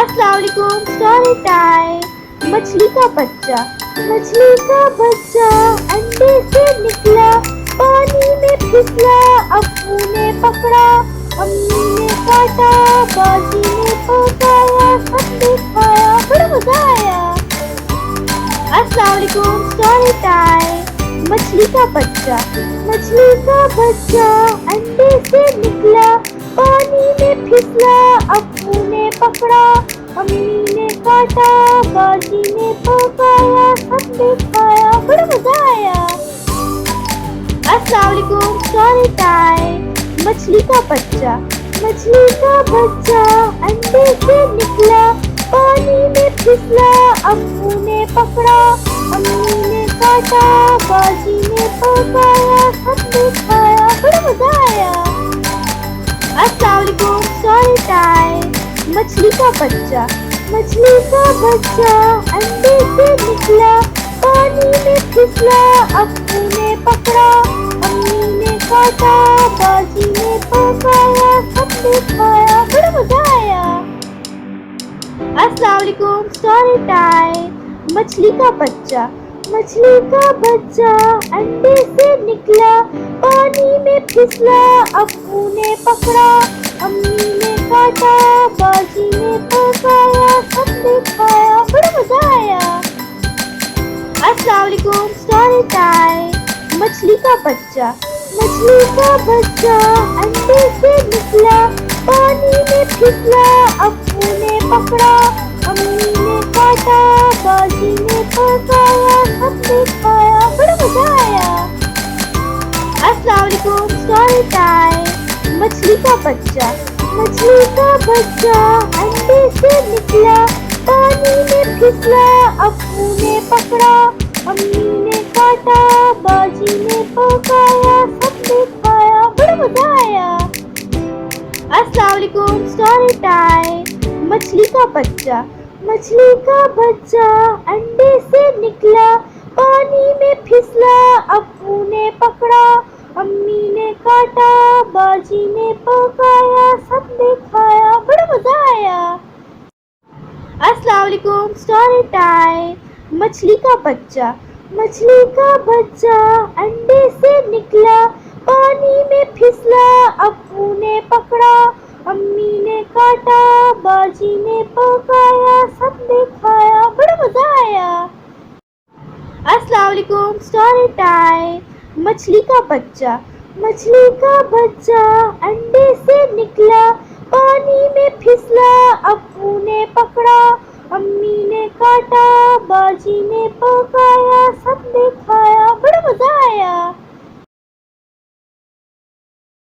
السلام علیکم، story time. مچھلی کا بچہ انڈے سے نکلا، پانی میں پھسلا، ابو نے پکڑا، امی نے کاٹا، باجی نے پکایا، سب نے کھایا، بڑا مزہ آیا۔ السلام علیکم، اسٹوری ٹائم۔ مچھلی کا بچہ انڈے سے نکلا، پانی میں پھسلا، ابو نے پکڑا، امی نے کاٹا، باجی نے پکایا، سب نے کھایا، بڑا مزہ آیا۔ السلام علیکم، اسٹوری ٹائم۔ مچھلی کا بچہ انڈے سے نکلا، پانی میں پھسلا، ابو نے پکڑا، امی نے کاٹا، باجی نے پکایا، سب نے کھایا، بڑا مزہ آیا۔ السلام علیکم، اسٹوری ٹائم۔ مچھلی کا بچہ انڈے سے نکلا، پانی میں پھسلا، ابو نے پکڑا، امی نے کاٹا، باجی نے پکایا، سب نے کھایا، بڑا مزہ آیا۔ السلام علیکم، اسٹوری ٹائم۔ مچھلی کا بچہ انڈے سے نکلا، پانی میں پھسلا، ابو نے پکڑا، امی نے کاٹا، باجی نے پکایا، سب نے کھایا، بڑا مزہ آیا۔ السلام علیکم، اسٹوری ٹائم۔ مچھلی کا بچہ انڈے سے نکلا، پانی میں پھسلا، ابو نے پکڑا، امی نے کاٹا، باجی نے پکایا، سب نے کھایا، بڑا مزہ آیا۔ السلام علیکم، اسٹوری ٹائم۔ مچھلی کا بچہ انڈے سے نکلا، پانی میں پھسلا، ابو نے پکڑا، امی نے کاٹا، باجی نے پکایا، سب نے کھایا، بڑا مزہ آیا۔ السلام علیکم، اسٹوری ٹائم۔ مچھلی کا بچہ انڈے سے نکلا، پانی میں پھسلا، ابو نے پکڑا، امی نے کاٹا، باجی نے پکایا، سب نے کھایا، بڑا مزہ آیا۔ السلام علیکم، اسٹوری ٹائم۔ مچھلی کا بچہ انڈے سے نکلا، پانی میں پھسلا، ابو نے پکڑا، امی نے کاٹا، باجی نے پکایا، سب نے کھایا، بڑا مزہ آیا۔ السلام علیکم، اسٹوری ٹائم۔ مچھلی کا بچہ انڈے سے نکلا، پانی میں پھسلا، ابو نے پکڑا، امی نے کاٹا، باجی نے پکایا، سب